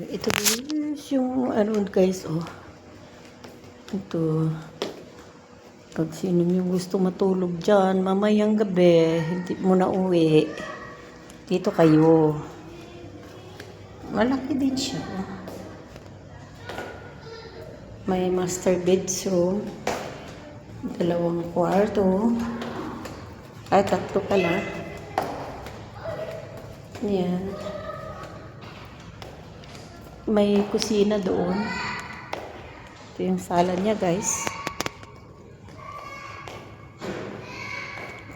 Ito guys, yung ano guys, oh. Ito. Pag sino yung gusto matulog dyan, mamayang gabi, hindi mo na uwi. Dito kayo. Malaki din siya. Oh. May master bedroom. 2 kwarto. Ay, 3 pala. Yan. May kusina doon. Ito yung sala niya, guys.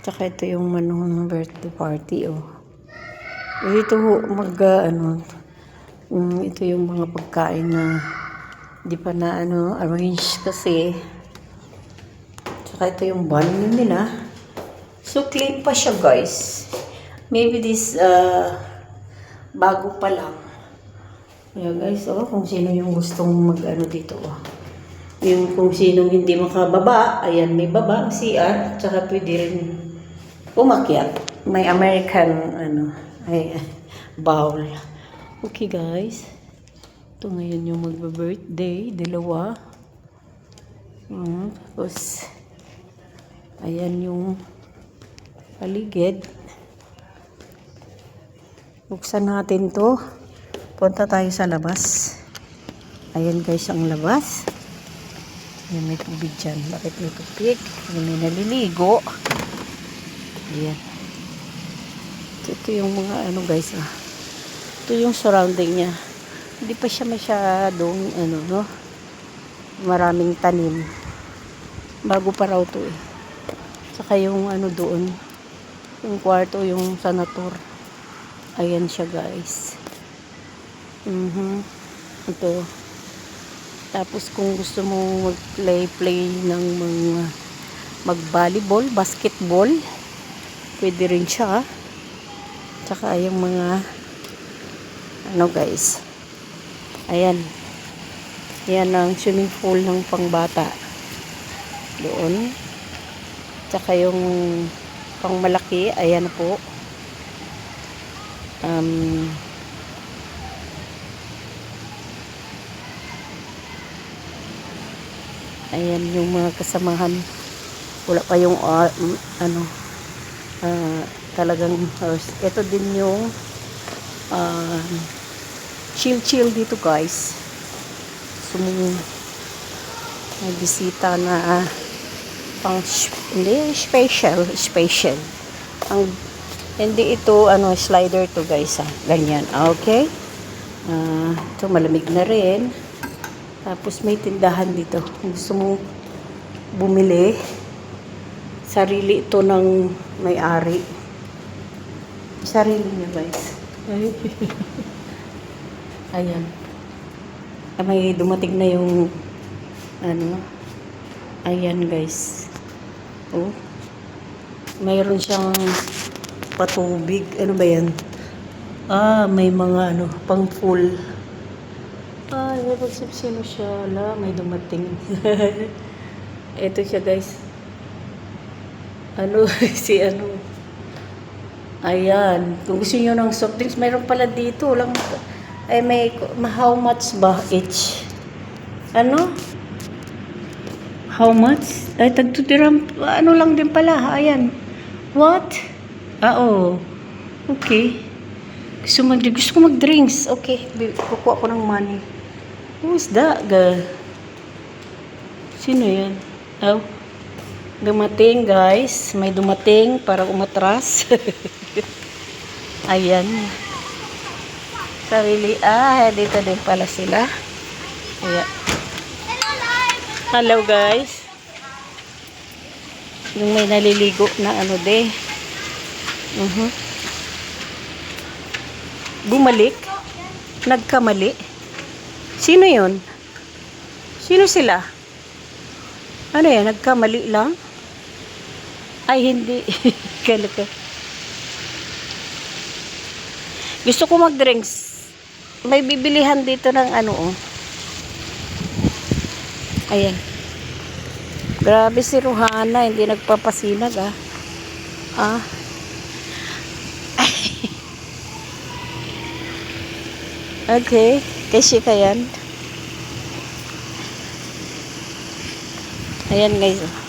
Tsaka ito yung manong birthday party, oh. Ito ito yung mga pagkain na di pa na arrange kasi. Tsaka ito yung bun nila. So clean pa siya, guys. Maybe this bago pa lang. Yeah, guys, oh, kung sino yung gustong dito, oh. Yung kung sino hindi makababa, ayan, may baba ang CR, tsaka pwede rin umakyat. May American, bowl. Okay, guys. Ito ngayon yung magba-birthday, 2. Tapos, ayan yung paligid. Buksan natin to. Punta tayo sa labas. Ayan, guys, ang labas. Ayan, may tubig dyan. Bakit may tubig? Ayan, may naliligo. Ayan. Ito yung mga guys, ah. Ito yung surrounding niya. Hindi pa siya masyadong, maraming tanim. Bago pa raw to, eh. Saka yung doon, yung kwarto, yung sanator. Ayan siya, guys. Ito. Tapos kung gusto mo mag-play ng mga mag-volleyball, basketball, pwede rin siya. Tsaka yung mga guys. Ayan. Yan ang swimming pool ng pangbata. Doon. Tsaka yung pangmalaki, ayan po. Ayan yung mga kasamahan. Wala pa yung talagang house. Ito din yung chill dito, guys. So, may bisita na pang hindi special. Hindi ito slider to, guys, ah. Ganyan. Okay? Ito malamig na rin. Tapos may tindahan dito. Kung gusto mo bumili, sarili ito ng may-ari. Sarili niya, guys. Ayan. May dumating na yung ayan, guys. Oh. Mayroon siyang patubig. Ano ba yan? May mga pang full. May pagsipsino siya. May dumating. Ito siya, guys. Ayan. Kung gusto nyo ng soft drinks, mayroon pala dito. How much ba each? How much? Ay, tagtutiram. Lang din pala. Ayan. What? Oo. Okay. Gusto ko mag-drinks. Okay. Kukuha ko ng money. Who is that girl? Sino yan? Oh. Dumating, guys. May dumating para umatras. Ayan. Sarili. Dito din pala sila. Ayan. Hello, guys. Yung may naliligo na Bumalik. Nagkamali. Sino yun? Sino sila? Yan? Nagkamali lang? Ay, hindi. Kalaka. Gusto ko mag-drinks. May bibilihan dito ng Ayan. Grabe si Rohana. Hindi nagpapasinag, ah. Okay. Kasi ka yan. Ayan guys.